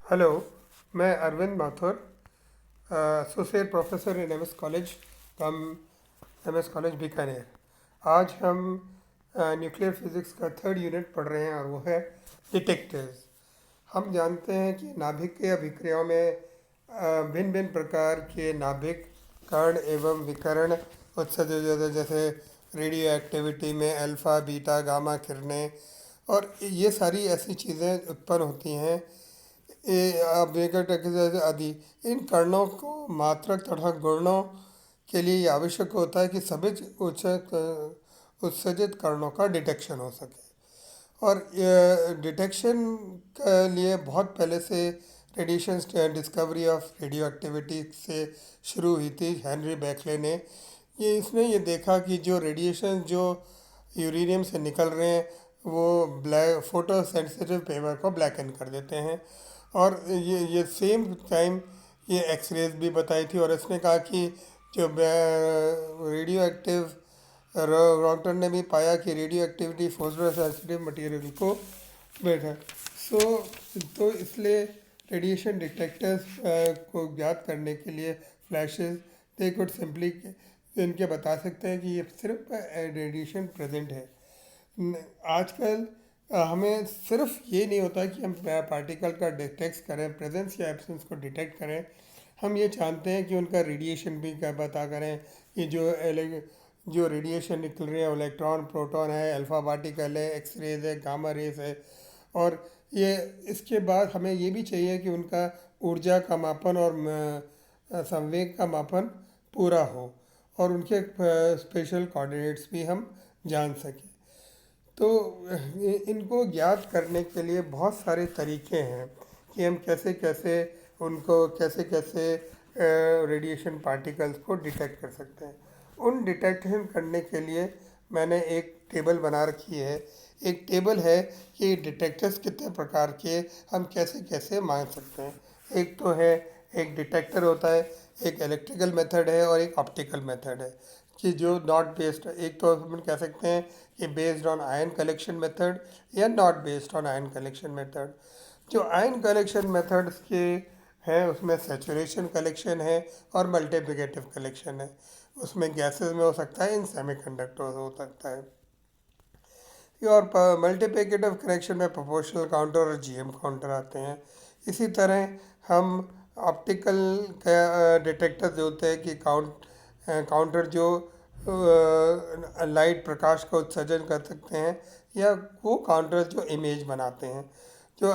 Hello. मैं Arvind Mathur, associate professor in MS college cum MS college Bikaner. आज हम न्यूक्लियर फिजिक्स का थर्ड यूनिट पढ़ रहे हैं और वो है डिटेक्टर्स। हम जानते हैं कि नाभिकीय अभिक्रियाओं में भिन्न भिन्न प्रकार के नाभिक कण एवं विकर्ण उत्सर्जित होते हैं, जैसे रेडियो एक्टिविटी में अल्फ़ा बीटा गामा किरणें, और ये सारी ऐसी चीज़ें उत्पन्न होती हैं। आदि इन कर्णों को मात्रक तथा गुणों के लिए ये आवश्यक होता है कि सभी उत्सर्जित कर्णों का डिटेक्शन हो सके। और डिटेक्शन के लिए बहुत पहले से radiation discovery of radio activity से शुरू हुई थी। हेनरी बैकले ने इसने ये देखा कि जो रेडिएशन जो यूरेनियम से निकल रहे हैं वो ब्लैक फोटो सेंसिटिव पेपर को ब्लैकन कर देते हैं। और ये सेम टाइम ये एक्सरेज भी बताई थी, और इसने कहा कि जो रेडियो एक्टिव रॉकटन ने भी पाया कि radio activity photo sensitive material को बैठा। सो तो इसलिए रेडिएशन डिटेक्टर्स को ज्ञात करने के लिए फ्लैशेस दे कुड सिंपली इनके बता सकते हैं कि ये सिर्फ रेडिएशन प्रेजेंट है। आजकल हमें सिर्फ ये नहीं होता कि हम पार्टिकल का डिटेक्ट करें, प्रेजेंस या एब्सेंस को डिटेक्ट करें। हम ये जानते हैं कि उनका रेडिएशन भी क्या पता करें कि जो रेडिएशन निकल रहे हैं, इलेक्ट्रॉन प्रोटॉन है, अल्फा पार्टिकल है, एक्स रेज है, गामा रेज है। और ये इसके बाद हमें ये भी चाहिए कि उनका ऊर्जा का मापन और संवेग का मापन पूरा हो, और उनके स्पेशल कोऑर्डिनेट्स भी हम जान सकें। तो इनको ज्ञात करने के लिए बहुत सारे तरीके हैं कि हम कैसे कैसे उनको कैसे कैसे रेडिएशन पार्टिकल्स को डिटेक्ट कर सकते हैं। उन डिटेक्शन करने के लिए मैंने एक टेबल बना रखी है। एक टेबल है कि डिटेक्टर्स कितने प्रकार के हम कैसे कैसे मान सकते हैं। एक तो है, एक डिटेक्टर होता है, एक इलेक्ट्रिकल मेथड है और एक ऑप्टिकल मेथड है। कि जो नॉट बेस्ड, एक तो हम कह सकते हैं कि based on ion collection method या not based on ion collection method. जो आयन कलेक्शन मेथड्स के हैं उसमें सैचुरेशन कलेक्शन है और मल्टीप्लिकेटिव कलेक्शन है। उसमें गैसेस में हो सकता है, इन सेमीकंडक्टर हो सकता है। और मल्टीप्लिकेटिव कनेक्शन में प्रोपोर्शनल काउंटर और जीएम काउंटर आते हैं। इसी तरह हम ऑप्टिकल डिटेक्टर जो होते हैं कि काउंटर जो लाइट प्रकाश का उत्सर्जन कर सकते हैं, या वो काउंटर जो इमेज बनाते हैं। जो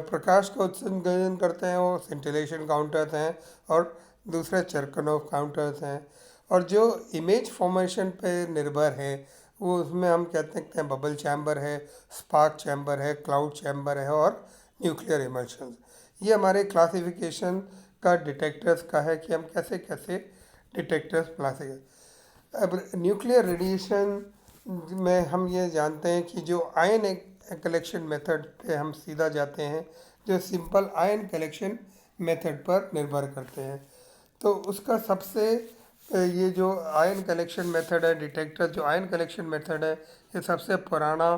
प्रकाश का उत्सर्जन करते हैं वो सिंटिलेशन काउंटर्स हैं, और दूसरे चेरकनोव काउंटर्स हैं। और जो इमेज फॉर्मेशन पे निर्भर है वो उसमें हम कह सकते हैं बबल चैम्बर है, स्पार्क चैम्बर है, क्लाउड चैम्बर है और न्यूक्लियर इमल्शन। ये हमारे क्लासिफिकेशन का डिटेक्टर्स का है कि हम कैसे कैसे डिटेक्टर्स बना सकें। अब न्यूक्लियर रेडिएशन में हम ये जानते हैं कि जो आयन कलेक्शन मेथड पे हम सीधा जाते हैं, जो सिंपल आयन कलेक्शन मेथड पर निर्भर करते हैं। तो उसका सबसे ये जो आयन कलेक्शन मेथड है, डिटेक्टर जो आयन कलेक्शन मेथड है, ये सबसे पुराना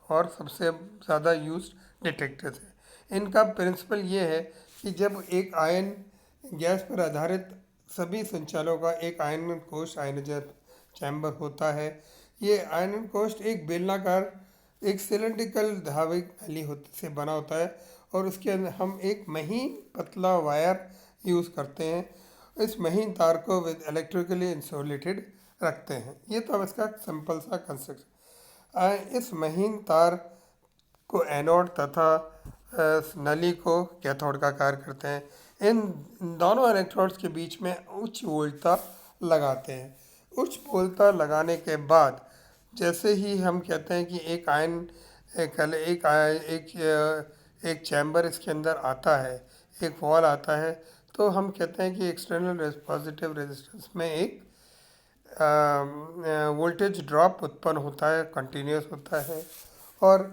और सबसे ज़्यादा यूज्ड डिटेक्टर्स है। इनका प्रिंसिपल ये है कि जब एक आयन गैस पर आधारित सभी संचालों का एक आयन कोश आयनोजन चैम्बर होता है। ये आयन कोश एक बेलनाकार एक सिलेंड्रिकल धाविक नली से बना होता है, और उसके अंदर हम एक महीन पतला वायर यूज़ करते हैं। इस महीन तार को विद इलेक्ट्रिकली इंसुलेटेड रखते हैं। ये तो अब इसका सिंपल सा कंस्ट्रक्शन। इस महीन तार को एनोड तथा नली को कैथोड का कार्य करते हैं। इन दोनों इलेक्ट्रोड्स के बीच में उच्च वोल्टता लगाते हैं। उच्च वोल्टता लगाने के बाद जैसे ही हम कहते हैं कि एक आयन एक एक एक, एक चैम्बर इसके अंदर आता है, एक वॉल आता है, तो हम कहते हैं कि एक्सटर्नल पॉजिटिव रेजिस्टेंस में एक वोल्टेज ड्रॉप उत्पन्न होता है, कंटिन्यूस होता है। और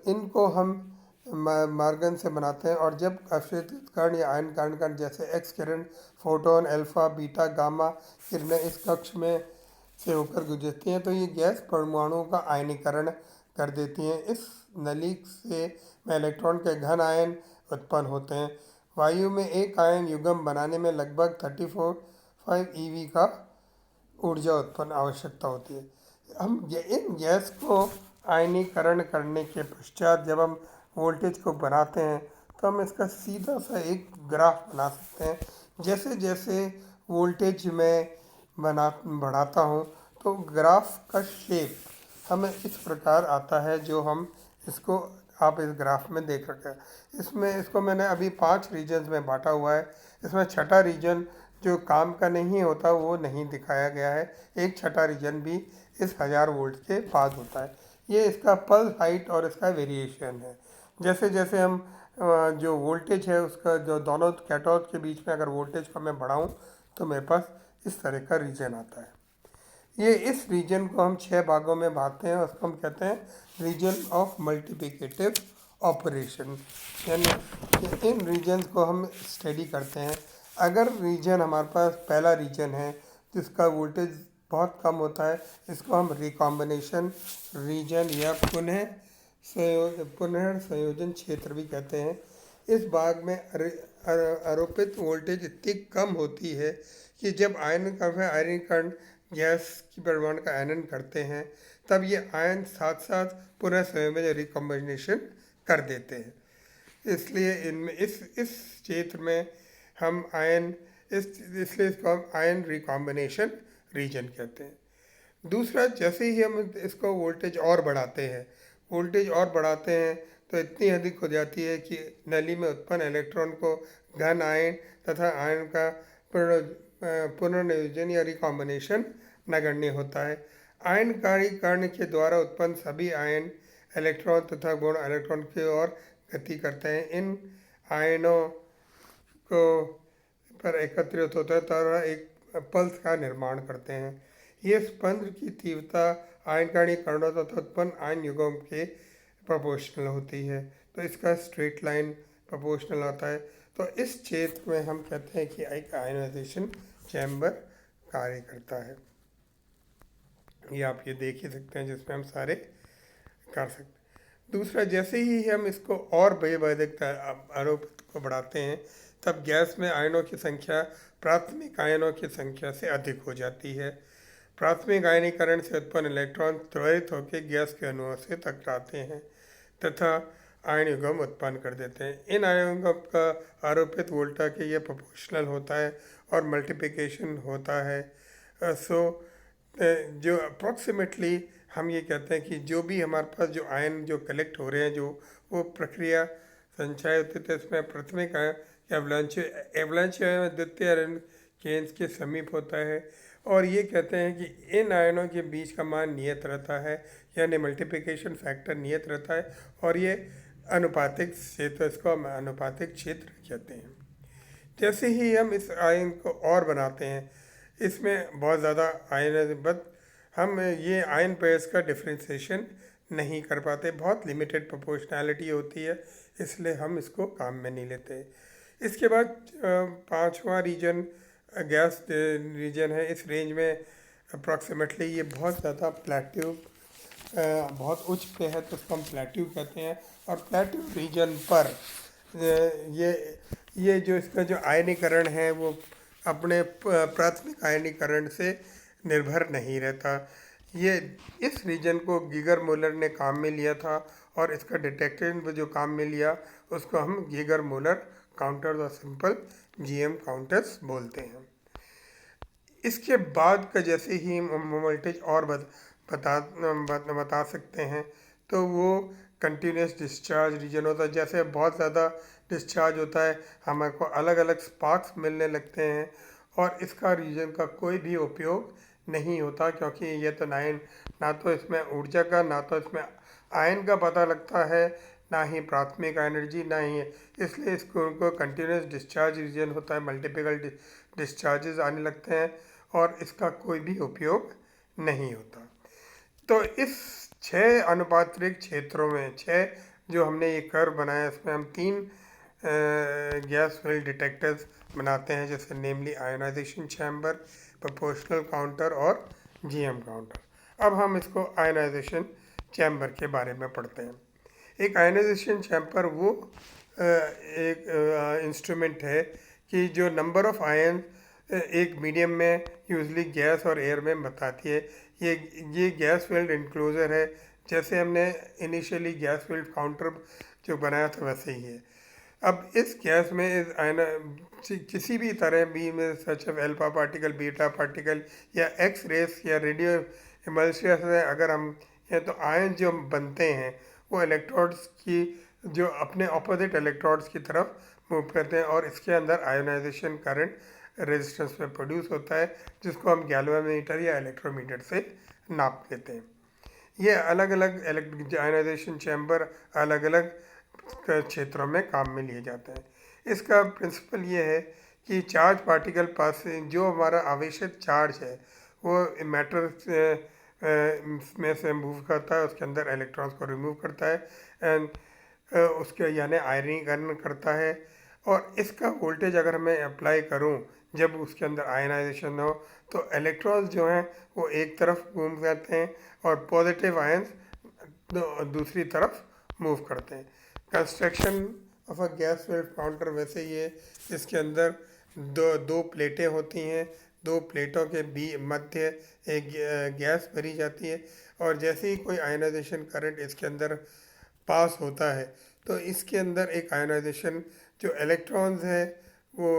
इनको हम मार्गन से बनाते हैं। और जब अवशोषित कण या आयन कण जैसे एक्स किरण, फोटोन, अल्फा बीटा गामा किरणें इस कक्ष में से होकर गुजरती हैं, तो ये गैस परमाणुओं का आयनीकरण कर देती हैं। इस नली से में इलेक्ट्रॉन के घन आयन उत्पन्न होते हैं। वायु में एक आयन युग्म बनाने में लगभग 34 ईवी का ऊर्जा उत्पन्न आवश्यकता होती है। इन गैस को आयनीकरण करने के पश्चात जब हम वोल्टेज को बनाते हैं तो हम इसका सीधा सा एक ग्राफ बना सकते हैं। जैसे जैसे वोल्टेज मैं बना बढ़ाता हूँ तो ग्राफ का शेप हमें इस प्रकार आता है, जो हम इसको आप इस ग्राफ में देख रखे हैं। इसको मैंने अभी 5 रीजन्स में बांटा हुआ है। इसमें छठा रीजन जो काम का नहीं होता वो नहीं दिखाया गया है। एक छठा रीजन भी इस 1000 वोल्ट के बाद होता है। ये इसका पल्स हाइट और इसका वेरिएशन है। जैसे जैसे हम जो वोल्टेज है उसका जो दोनों कैथोड के बीच में अगर वोल्टेज को मैं बढ़ाऊँ तो मेरे पास इस तरह का रीजन आता है। ये इस रीजन को हम 6 भागों में बांटते हैं। उसको हम कहते हैं रीजन ऑफ मल्टीप्लिकेटिव ऑपरेशन। यानी इन रीजन्स को हम स्टडी करते हैं। अगर रीजन हमारे पास पहला रीजन है जिसका वोल्टेज बहुत कम होता है, इसको हम रिकॉम्बिनेशन रीजन या पुनः संयोजन क्षेत्र भी कहते हैं। इस भाग में आरोपित वोल्टेज इतनी कम होती है कि जब आयनीकरण गैस की परमाणु का आयनन करते हैं तब ये आयन साथ साथ पुनः संयोजन रिकॉम्बिनेशन कर देते हैं। इसलिए इनमें इस क्षेत्र में हम इसलिए इसको हम आयन रिकॉम्बिनेशन रीजन कहते हैं। दूसरा, जैसे ही हम इसको वोल्टेज और बढ़ाते हैं तो इतनी अधिक हो जाती है कि नली में उत्पन्न इलेक्ट्रॉन को घन आयन तथा आयन का पुनर्नियोजन या रिकॉम्बिनेशन नगण्य होता है। आयनकारीकरण के द्वारा उत्पन्न सभी आयन इलेक्ट्रॉन तथा गुण इलेक्ट्रॉन की ओर गति करते हैं। इन आयनों को पर एकत्रित होता है तथा एक पल्स का निर्माण करते हैं। ये स्पंद की तीव्रता आयनकारीकरणों तथा उत्पन्न आयन युग्म के प्रोपोर्शनल होती है। तो इसका स्ट्रेट लाइन प्रोपोर्शनल होता है। तो इस क्षेत्र में हम कहते हैं कि एक आयनाइजेशन चैम्बर कार्य करता है। ये आप ये देख ही सकते हैं जिसमें हम सारे कर सकते हैं। दूसरा, जैसे ही हम इसको और बेवैधता आरोपित को बढ़ाते हैं तब गैस में आयनों की संख्या प्राथमिक आयनों की संख्या से अधिक हो जाती है। प्राथमिक आयनीकरण से उत्पन्न इलेक्ट्रॉन त्वरित होकर गैस के अणुओं से टकराते हैं तथा आयन युग्म उत्पन्न कर देते हैं। इन आयन युग्म का आरोपित वोल्टा के ये प्रोपोर्शनल होता है और मल्टीप्लिकेशन होता है। जो अप्रॉक्सीमेटली हम ये कहते हैं कि जो भी हमारे पास जो आयन जो कलेक्ट हो रहे हैं जो वो प्रक्रिया संचय होती है, इसमें प्राथमिक एवलांच द्वितीय आयन केंद्र के समीप होता है। और ये कहते हैं कि इन आयनों के बीच का मान नियत रहता है, यानी मल्टीप्लिकेशन फैक्टर नियत रहता है और ये अनुपातिक क्षेत्र, इसको हम अनुपातिक क्षेत्र कहते हैं। जैसे ही हम इस आयन को और बनाते हैं, इसमें बहुत ज़्यादा आयन है, बट हम ये आयन पेयर्स का डिफ्रेंसिएशन नहीं कर पाते, बहुत लिमिटेड प्रोपोर्शनैलिटी होती है, इसलिए हम इसको काम में नहीं लेते। इसके बाद 5वां रीजन गैस रीजन है। इस रेंज में अप्रॉक्सीमेटली ये बहुत ज़्यादा प्लेट्यू बहुत उच्च पे है, तो उसको हम प्लेट्यू कहते हैं। और प्लेट्यू रीजन पर ये जो इसका जो आयनीकरण है वो अपने प्राथमिक आयनीकरण से निर्भर नहीं रहता। ये इस रीजन को गीगर मूलर ने काम में लिया था और इसका डिटेक्टर जो काम में लिया उसको हम गीगर मूलर काउंटर्स और सिंपल जीएम काउंटर्स बोलते हैं। इसके बाद का जैसे ही वोल्टेज और बता सकते हैं तो वो कंटिन्यूस डिस्चार्ज रीजन होता है। जैसे बहुत ज़्यादा डिस्चार्ज होता है हमारे को अलग अलग स्पार्क्स मिलने लगते हैं और इसका रीजन का कोई भी उपयोग नहीं होता, क्योंकि ये तो ना तो इसमें ऊर्जा का ना तो इसमें आयन का पता लगता है, ना ही प्राथमिक एनर्जी, ना ही, इसलिए इसको कंटिन्यूस डिस्चार्ज रीजन होता है। मल्टीपल डिस्चार्जेस आने लगते हैं और इसका कोई भी उपयोग नहीं होता। तो इस 6 अनुपातिक क्षेत्रों में 6 जो हमने ये कर्व बनाया, इसमें हम 3 गैस फील्ड डिटेक्टर्स बनाते हैं, जैसे नेमली आयनाइजेशन चैम्बर, प्रोपोर्शनल काउंटर और जीएम काउंटर। अब हम इसको आयनाइजेशन चैम्बर के बारे में पढ़ते हैं। एक आयनाइजेशन चैम्बर वो एक इंस्ट्रूमेंट है कि जो नंबर ऑफ आयन एक मीडियम में यूजली गैस और एयर में बताती है। ये ये गैस फील्ड इनक्लोजर है, जैसे हमने इनिशियली गैस फील्ड काउंटर जो बनाया था वैसे ही है। अब इस गैस में इस आयना किसी भी तरह बी में such of alpha particle, beta particle या एक्स रेस या रेडियो इमल्सियस से अगर हम हैं तो आयन जो बनते हैं वो इलेक्ट्रोड्स की जो अपने ऑपोजिट इलेक्ट्रोड्स की तरफ मूव करते हैं और इसके अंदर आयोनाइजेशन करंट रेजिस्टेंस में प्रोड्यूस होता है, जिसको हम गैल्वेनोमीटर या इलेक्ट्रोमीटर से नाप लेते हैं। ये अलग अलग आयोनाइजेशन चैम्बर अलग अलग क्षेत्रों में काम में लिए जाते हैं। इसका प्रिंसिपल ये है कि चार्ज पार्टिकल पास जो हमारा आवेशित चार्ज है वो मैटर में से मूव करता है, उसके अंदर इलेक्ट्रॉन्स को रिमूव करता है एंड उसके यानी आयनीकरण करता है। और इसका वोल्टेज अगर मैं अप्लाई करूं जब उसके अंदर आयनाइजेशन हो तो इलेक्ट्रॉन्स जो हैं वो एक तरफ मूव करते हैं और पॉजिटिव आयंस दूसरी तरफ मूव करते हैं। Construction of a gas field counter वैसे ही है। इसके अंदर दो प्लेटें होती हैं, दो प्लेटों के मध्य एक गैस भरी जाती है और जैसे ही कोई आयनाइजेशन करंट इसके अंदर पास होता है तो इसके अंदर एक आयनाइजेशन जो इलेक्ट्रॉन्स है वो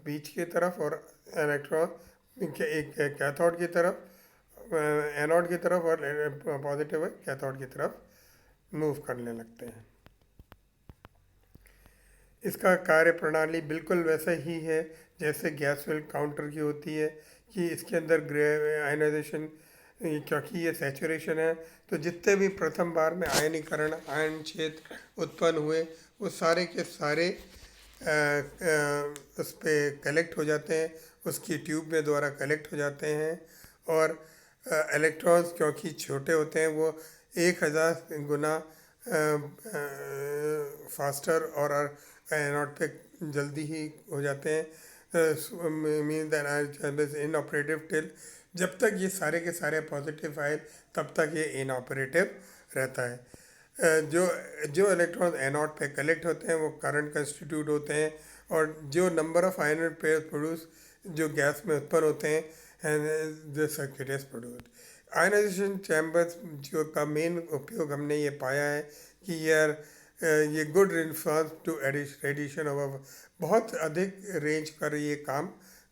बीच की तरफ और इलेक्ट्रॉन एक कैथोड की तरफ, एनोड की तरफ और पॉजिटिव कैथोड की तरफ मूव करने लगते हैं। इसका कार्य प्रणाली बिल्कुल वैसा ही है जैसे गैस फील्ड काउंटर की होती है कि इसके अंदर आयनाइजेशन, क्योंकि ये सैचुरेशन है तो जितने भी प्रथम बार में आयनीकरण आयन क्षेत्र उत्पन्न हुए वो सारे के सारे उस पर कलेक्ट हो जाते हैं, उसकी ट्यूब में द्वारा कलेक्ट हो जाते हैं और इलेक्ट्रॉन्स क्योंकि छोटे होते हैं वो 1000 गुना फास्टर और एनोड पे जल्दी ही हो जाते हैं। Mean that in operative till जब तक ये सारे के सारे पॉजिटिव आए तब तक ये इनऑपरेटिव रहता है। जो जो इलेक्ट्रॉन एनोड पे कलेक्ट होते हैं वो करंट कंस्टिट्यूट होते हैं और जो number of ion pair produce जो गैस में उत्पन्न होते हैं the circuit is produce. Ionization chambers जो का मेन उपयोग हमने ये पाया है कि ये good response to radiation of बहुत अधिक रेंज पर ये काम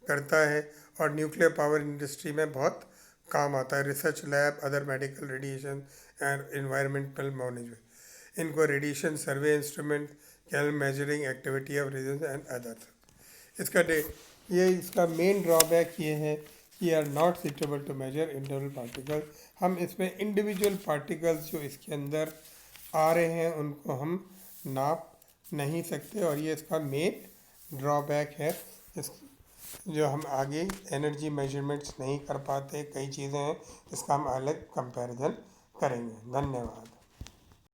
करता है और न्यूक्लियर पावर इंडस्ट्री में बहुत काम आता है, research lab, other medical radiation and environmental management. इनको radiation survey instrument can measuring activity of region and others. इसका मेन ड्रॉबैक ये है कि are not suitable to measure individual particle. हम इसमें इंडिविजुअल पार्टिकल्स जो इसके अंदर आ रहे हैं उनको हम नाप नहीं सकते और ये इसका मेन ड्रॉबैक है। जो हम आगे एनर्जी मेजरमेंट्स नहीं कर पाते, कई चीज़ें हैं, इसका हम अलग कंपैरिजन करेंगे। धन्यवाद।